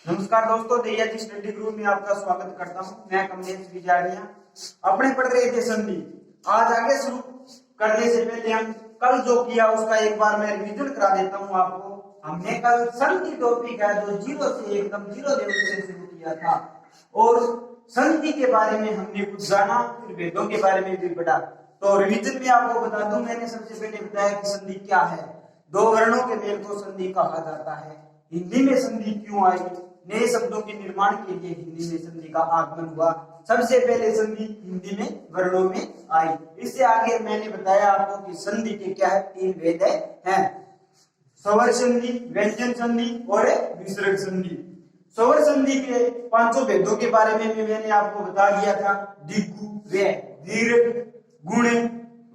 नमस्कार दोस्तों, दैया जी स्टडी ग्रुप में आपका स्वागत करता हूं। मैं कमलेश विजाड़िया। अपने पढ़ रहे थे संधि। आज आगे शुरू करने से पहले हम कल जो किया उसका एक बार मैं रिविजन करा देता हूं आपको। हमने कल संधि टॉपिक है जो जीरो से एकदम जीरो लेवल से शुरू किया था और संधि के बारे में हमने कुछ जाना, फिर भेदों के बारे में भी पढ़ा। तो रिविजन में आपको बता दूं, मैंने सबसे पहले बताया कि संधि क्या है। दो वर्णों के मेल को संधि कहा जाता है। हिंदी में संधि क्यों आई? नए शब्दों के निर्माण के लिए हिंदी में संधि का आगमन हुआ। सबसे पहले संधि हिंदी में वर्णों में आई। इससे आगे मैंने बताया आपको कि संधि के क्या है, तीन भेद हैं। स्वर संधि, व्यंजन संधि और विसर्ग संधि। स्वर संधि के पांचों भेदों के बारे में भी मैंने आपको बता दिया था। दिगु, वे, दीर्घ, गुण,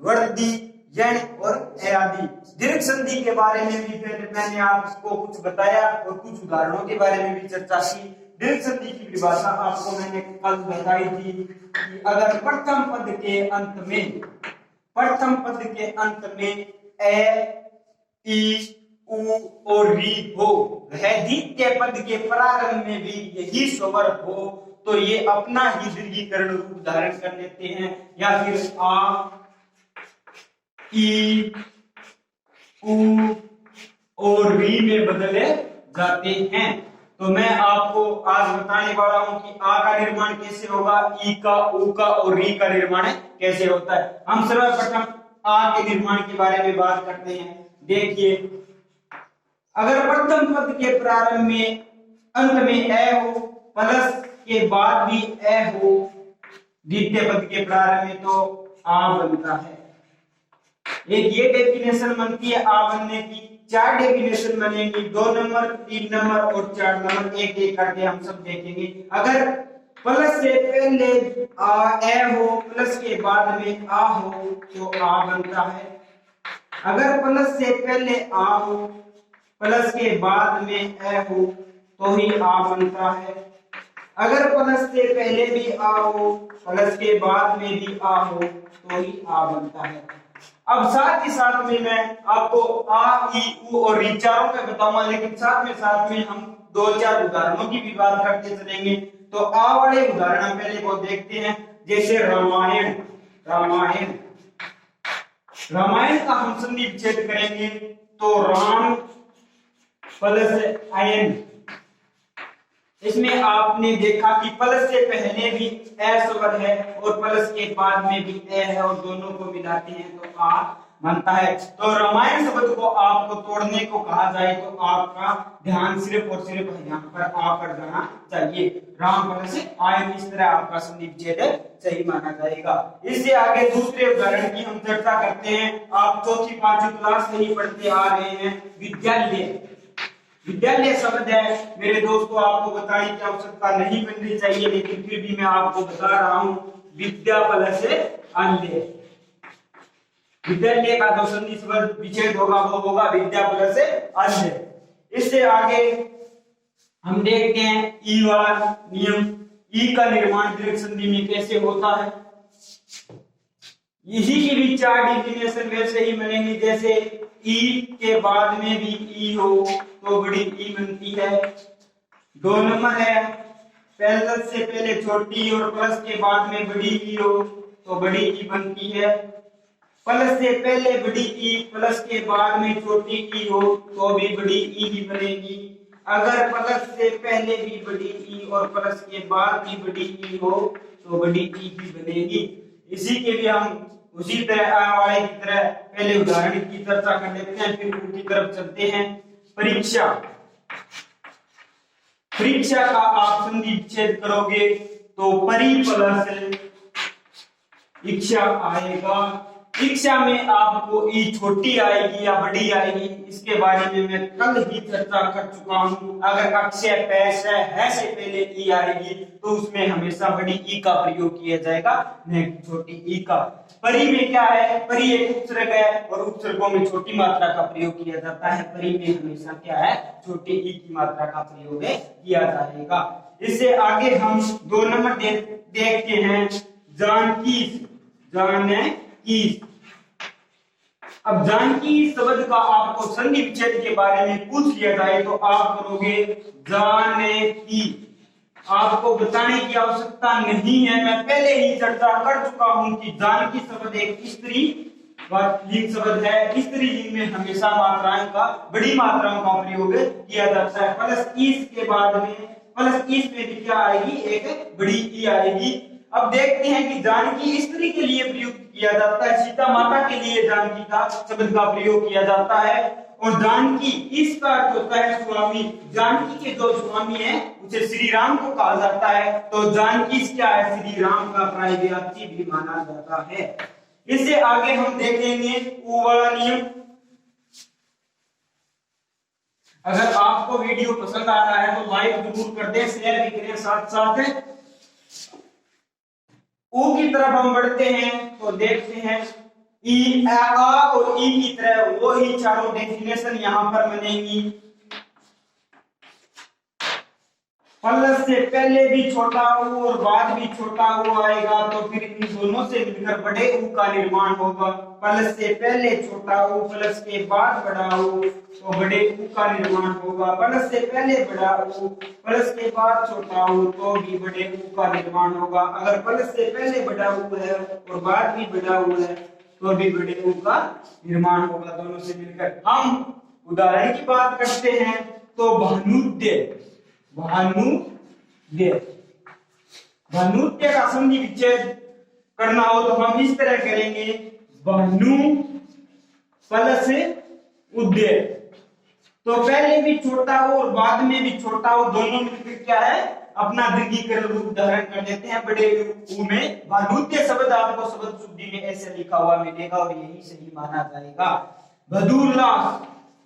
वर्दी, यण और आदि। दीर्घ संधि के बारे में भी मैंने आपको कुछ बताया और कुछ उदाहरणों के बारे में भी चर्चा की। दीर्घ संधि की परिभाषा आपको मैंने कल बताई थी कि अगर प्रथम पद के अंत में ए, ई, उ और री हो, वह द्वितीय पद के प्रारंभ में भी यही स्वर हो, तो ये अपना ही दीर्घीकरण रूप धारण कर लेते हैं या फिर आ, ई, उ और री में बदले जाते हैं। तो मैं आपको आज बताने वाला हूं कि आ का निर्माण कैसे होगा, ई का, उ का और री का निर्माण कैसे होता है। हम सर्वप्रथम आ के निर्माण के बारे में बात करते हैं। देखिए, अगर प्रथम पद के प्रारंभ में अंत में ए हो, प्लस के बाद भी ए हो द्वितीय पद के प्रारंभ में, तो आ बनता है। एक ये डेफिनेशन बनती है आ बनने की। चार डेफिनेशन बनेंगी, 2 नंबर, 3 नंबर और 4 नंबर। एक एक करके हम सब देखेंगे। अगर प्लस से पहले ए हो, प्लस के बाद में आ हो, तो आ बनता है। अगर प्लस से पहले आ हो, प्लस के बाद में ए हो, तो ही आ बनता है। अगर प्लस से पहले भी आ हो, प्लस के बाद में भी आ हो, तो ही आ बनता है। अब साथ ही साथ में मैं आपको आ, ई, उ और री चारों का बताऊंगा, लेकिन साथ में हम 2-4 उदाहरणों की भी बात करते चलेंगे। तो आ वाले उदाहरण हम पहले को देखते हैं। जैसे रामायण का हम संधि विच्छेद करेंगे तो राम प्लस आयन। इसमें आपने देखा कि प्लस से पहले भी ए स्वर है और प्लस के बाद में भी ए है और दोनों को मिलाते हैं तो आ बनता है। तो रामायण शब्द को आपको तोड़ने को कहा जाए तो आपका ध्यान सिर्फ और सिर्फ यहाँ पर आ पर जाना चाहिए। राम प्लस आयन, इस तरह आपका संधि विच्छेद सही माना जाएगा। इससे आगे दूसरे उदाहरण की हम चर्चा करते हैं। आप चौथी पांचवी क्लास से ही पढ़ते आ रहे हैं। विद्यालय शब्द है मेरे दोस्तों, आपको बताने की आवश्यकता नहीं बननी चाहिए, लेकिन फिर भी मैं आपको बता रहा हूं। विद्या प्लस अन्य, विद्यालय का जो संधि शब्द विच्छेद होगा वो होगा विद्या प्लस अन्य। इससे आगे हम देखते हैं ई वाला नियम। ई का निर्माण दीर्घ संधि में कैसे होता है। इसी की भी 4 डिफिनेशन वैसे ही बनेंगी। जैसे ई के बाद में भी ई हो तो बड़ी ई बनती है। 2 नंबर है, प्लस से पहले छोटी और प्लस के बाद में बड़ी ई हो तो बड़ी ई बनती है। प्लस से पहले बड़ी ई, प्लस के बाद में छोटी ई हो तो भी बड़ी ई ही बनेगी। अगर प्लस से पहले भी बड़ी ई और प्लस के बाद भी बड़ी ई हो तो बड़ी ई ही बनेगी। इसी के लिए हम उसी तरह आ वाले की तरह पहले उदाहरण की चर्चा कर लेते हैं, फिर उनकी तरफ चलते हैं। परीक्षा का आप संधि विच्छेद करोगे तो परी प्लस इच्छा आएगा। इच्छा में आपको ई छोटी आएगी या बड़ी आएगी, इसके बारे में मैं कल ही चर्चा कर चुका हूं। अगर अक्षय पेश है से पहले ई आएगी तो उसमें हमेशा बड़ी ई का प्रयोग किया जाएगा, न कि छोटी ई का। परी में क्या है, परी एक उपसर्ग है और उपसर्गों में छोटी मात्रा का प्रयोग किया जाता है। परी में हमेशा क्या है, छोटी ई की मात्रा का प्रयोग किया जाएगा। इससे आगे हम 2 नंबर देखते हैं। जानकी, अब जानकी शब्द का आपको संधि विच्छेद के बारे में पूछ लिया जाए तो आप करोगे जाने की। आपको बताने की आवश्यकता नहीं है, मैं पहले ही चर्चा कर चुका हूं कि जानकी शब्द एक स्त्री लिंग शब्द है। स्त्री लिंग में हमेशा मात्राएं का, बड़ी मात्राओं का प्रयोग किया जाता है। प्लस ईस के बाद में, प्लस ईस में भी क्या आएगी, एक बड़ी ई आएगी। अब देखते हैं कि जानकी स्त्री के लिए प्रयुक्त किया जाता है, सीता माता के लिए जानकी का शब्द का प्रयोग किया जाता है। और जानकी इसका अर्थ होता है स्वामी। जानकी के जो स्वामी है उसे श्री राम को कहा जाता है, तो जानकी क्या है, श्री राम का प्रायव्याप्ति भी माना जाता है। इससे आगे हम देखेंगे ऊ वाला नियम। अगर आपको वीडियो पसंद आ रहा है तो लाइक जरूर कर दें, शेयर भी करें साथ साथ। ऊ की तरफ हम बढ़ते हैं तो देखते हैं ई, आ और ई की तरह वो ही चारों डेफिनेशन यहां पर बनेंगी। प्लस से पहले भी छोटा ऊ और बाद भी छोटा ऊ आएगा तो फिर इन दोनों से मिलकर बड़े ऊ का निर्माण होगा। प्लस से पहले छोटा ऊ, प्लस के बाद बड़ा ऊ तो बड़े ऊ का निर्माण होगा। प्लस से पहले बड़ा ऊ, प्लस के बाद छोटा ऊ तो भी बड़े ऊ का निर्माण होगा। अगर प्लस से पहले बड़ा ऊ है और बाद भी बड़ा ऊ है तो भी बड़े ऊ का निर्माण होगा दोनों से मिलकर। हम उदाहरण की बात करते हैं तो भानुद्य, भानुद्य, भानुद्य का संधि विच्छेद करना हो तो हम इस तरह करेंगे, भानु प्लस उद्य। तो पहले भी छोटा हो और बाद में भी छोटा हो, दोनों मिलकर क्या है, अपना दीर्घीकरण रूप धारण कर देते हैं बड़े ऊ में। भानुद्य शब्द आपको शब्द शुद्धि में ऐसे लिखा हुआ मिलेगा और यही सही माना जाएगा। भदुल्लास,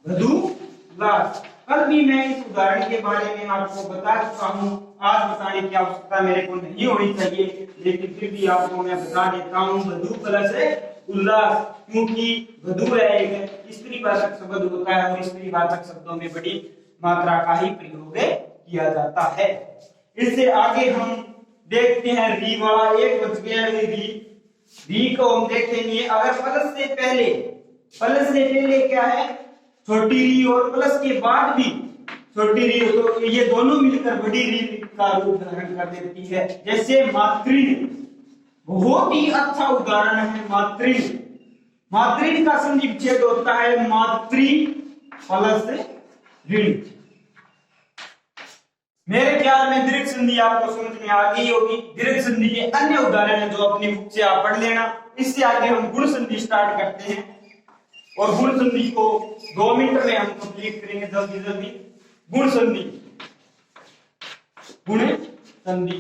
भदुल्लास। कल भी मैं इस उदाहरण के बारे में आपको बता चुका हूं, आज बताने की आवश्यकता मेरे को नहीं होनी चाहिए, लेकिन फिर भी आपको मैं बता देता हूं। भदु प्लस उल्लास, क्योंकि भदु है एक स्त्रीवाचक शब्द होता है और स्त्रीवाचक शब्दों में बड़ी मात्रा का ही प्रयोग किया जाता है। इससे आगे हम देखते हैं री वाला, एक बच गया है री। री को हम देखेंगे, अगर प्लस से पहले क्या है, छोटी री और प्लस के बाद भी छोटी री हो तो ये दोनों मिलकर बड़ी री का रूप धारण कर देती है। जैसे मातृण, बहुत ही अच्छा उदाहरण है मातृण। मातृण का संधि विच्छेद होता है मातृ प्लस ऋण। मेरे ख्याल में दीर्घ संधि आपको समझ में आ गई होगी। दीर्घ संधि के अन्य उदाहरण है जो अपनी बुक से आप पढ़ लेना। इससे आगे हम गुण संधि स्टार्ट करते हैं और गुण संधि को 2 मिनट में हम कंप्लीट करेंगे जल्दी जल्दी। गुण संधि, गुण संधि,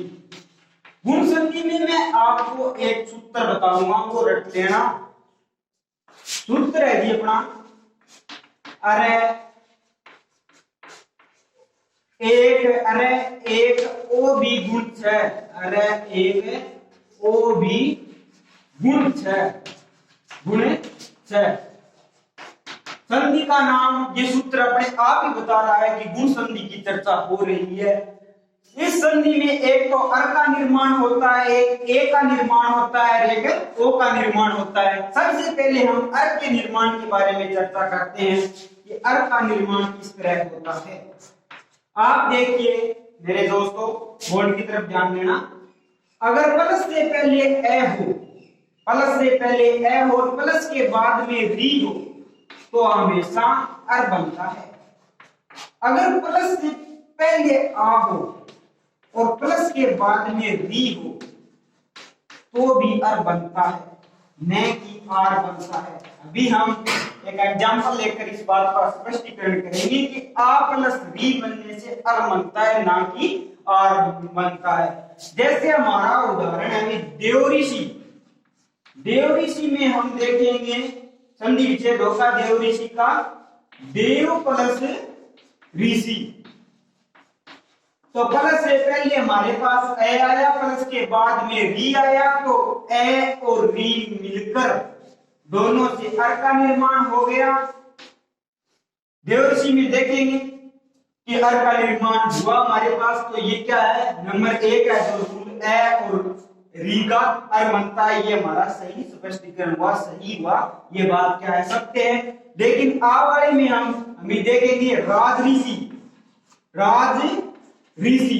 गुण संधि में मैं आपको एक सूत्र बताऊंगा, वो रट लेना। सूत्र है जी अपना, अरे एक ओ भी गुण 6, अरे एक ओ भी गुण 6, गुण 6। संधि का नाम ये सूत्र अपने आप ही बता रहा है कि गुण संधि की चर्चा हो रही है। इस संधि में एक तो अर का निर्माण होता है, एक ए का निर्माण होता है, एक ओ का निर्माण होता है। सबसे पहले हम अर के निर्माण के बारे में चर्चा करते हैं कि अर का निर्माण किस तरह होता है। आप देखिए मेरे दोस्तों, बोर्ड की तरफ ध्यान देना। अगर प्लस से पहले ए हो, प्लस से पहले ए हो और प्लस के बाद में री हो तो हमेशा अर बनता है। अगर प्लस से पहले आ हो और प्लस के बाद में री हो तो भी अर बनता है, न कि आर बनता है। अभी हम एक एग्जांपल लेकर इस बात का स्पष्टीकरण करेंगे कि आ प्लस री बनने से अर बनता है, ना कि आर बनता है। जैसे हमारा उदाहरण है देवऋषि। देवऋषि में हम देखेंगे संधि विच्छेद होगा देवऋषि का, देव प्लस ऋषि। तो प्लस से पहले हमारे पास ए आया, प्लस के बाद में री आया, तो ए और री मिलकर दोनों से अर का निर्माण हो गया। देवऋषि में देखेंगे कि अर का निर्माण हुआ हमारे पास, तो ये क्या है, नंबर 1 है, तो ए और री का अर्थ बनता है। ये हमारा सही स्पष्टीकरण हुआ, सही हुआ, ये बात क्या है सत्य है। लेकिन आ वाले में हम देखेंगे राजऋषि। राजऋषि,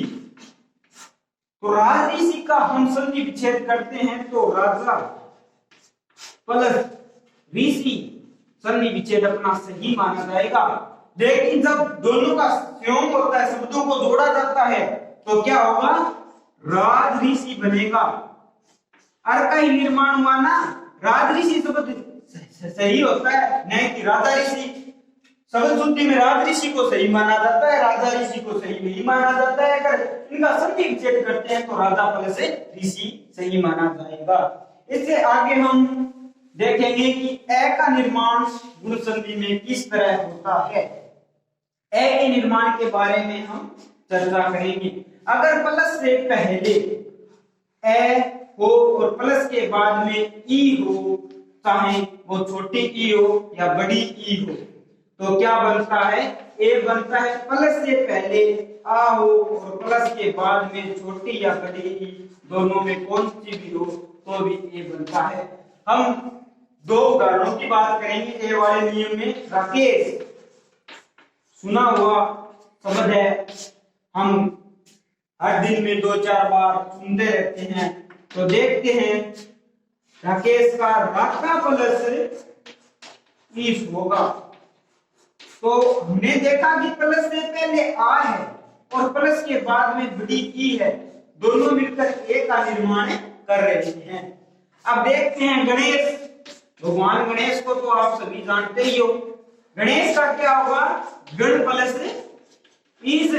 तो राजऋषि का हम संधि विच्छेद करते हैं तो राजा प्लस ऋषि संधि विच्छेद अपना सही माना जाएगा। लेकिन जब दोनों का संयोग होता है, शब्दों को जोड़ा जाता है, तो क्या होगा? राजऋषि बनेगा। अर्थ का ही निर्माण हुआ ना, राजऋषि शब्द सही होता है, नहीं कि राजा ऋषि। शब्द शुद्धि में राजऋषि को सही माना जाता है, राजा ऋषि को सही नहीं माना जाता है। अगर इनका संधि विच्छेद करते हैं तो राजा प्लस ऋषि सही माना जाएगा। इससे आगे हम देखेंगे कि ए का निर्माण गुण संधि में किस तरह होता है। ए के निर्माण के बारे में हम चर्चा करेंगे। अगर प्लस से पहले ए हो और प्लस के बाद में ई हो, चाहे वो छोटी ई हो या बड़ी ई हो, तो क्या बनता है? ए बनता है। प्लस से पहले आ हो और प्लस के बाद में छोटी या बड़ी ई, दोनों में कौन सी भी हो तो भी ए बनता है। हम दो उदाहरणों की बात करेंगे ए वाले नियम में। राकेश सुना हुआ शब्द है, हम हर दिन में 2-4 बार सुनते रहते हैं। तो देखते हैं राकेश का राका प्लस ईस होगा। तो हमने देखा कि प्लस से पहले आ है और प्लस के बाद में बड़ी ई है, दोनों मिलकर ए का निर्माण कर रहे हैं। अब देखते हैं गणेश, भगवान गणेश को तो आप सभी जानते ही हो। गणेश का क्या होगा? गण प्लस ईस,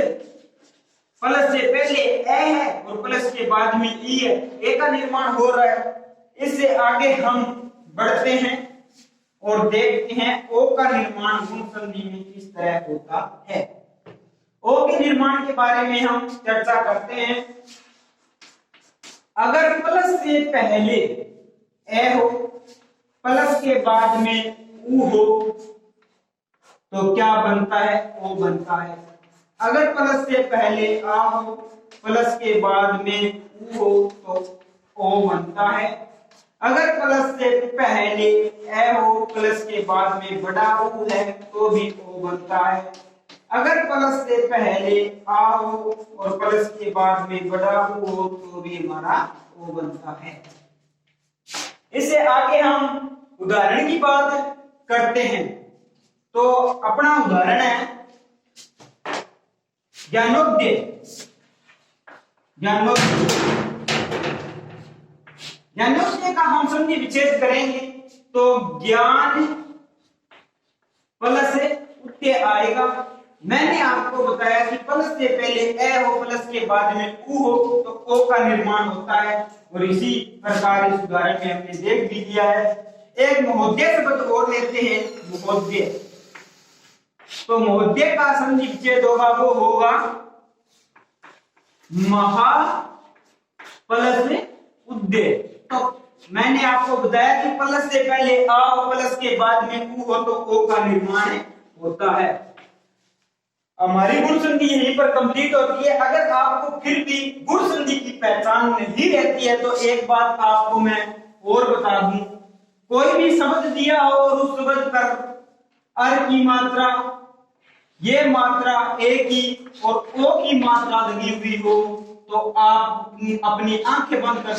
प्लस से पहले ए है और प्लस के बाद में ई है, ए का निर्माण हो रहा है। इससे आगे हम बढ़ते हैं और देखते हैं ओ का निर्माण गुण संधि में किस तरह होता है। ओ के निर्माण के बारे में हम चर्चा करते हैं। अगर प्लस से पहले ए हो, प्लस के बाद में ऊ हो, तो क्या बनता है? ओ बनता है। अगर प्लस से पहले आ हो, प्लस के बाद में ऊ हो, तो ओ बनता है। अगर प्लस से पहले ए हो, प्लस के बाद में बड़ा ऊ है, तो भी ओ बनता है। अगर प्लस से पहले आ हो और प्लस के बाद में बड़ा ऊ हो, तो भी हमारा ओ बनता है। इससे आगे हम उदाहरण की बात करते हैं। तो अपना उदाहरण है ज्ञानोदय। ज्ञानोदय का हम संधि विच्छेद करेंगे तो ज्ञान प्लस उदय आएगा। मैंने आपको बताया कि प्लस से पहले ए हो, प्लस के बाद में ऊ हो, तो ओ का निर्माण होता है। और इसी प्रकार इस उदाहरण में हमने देख भी लिया है। एक महोदय शब्द और लेते हैं, महोदय। तो महोदय का संधि विच्छेद होगा, वो होगा महा प्लस उदय। तो मैंने आपको बताया कि प्लस से पहले आ और प्लस के बाद में ऊ हो, तो ओ का निर्माण होता है। हमारी गुण संधि यहीं पर कंप्लीट होती है। अगर आपको फिर भी गुण संधि की पहचान नहीं रहती है, तो एक बात आपको मैं और बता दूं, कोई भी शब्द दिया हो और उस शब्द पर अर की मात्रा, ये मात्रा ए की और ओ की मात्रा लगी हुई हो, तो आप अपनी आंखें बंद कर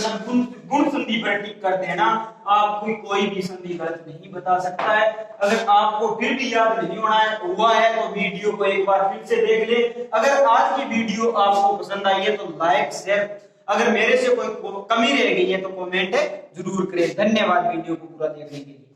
गुण संधि पर टिक कर देना। आपको कोई भी संधि गलत नहीं बता सकता है। अगर आपको फिर भी याद नहीं हुआ है तो वीडियो को एक बार फिर से देख ले। अगर आज की वीडियो आपको पसंद आई है तो लाइक शेयर, अगर मेरे से कोई कमी रह गई है तो कमेंट जरूर करें। धन्यवाद वीडियो को पूरा देखने के लिए।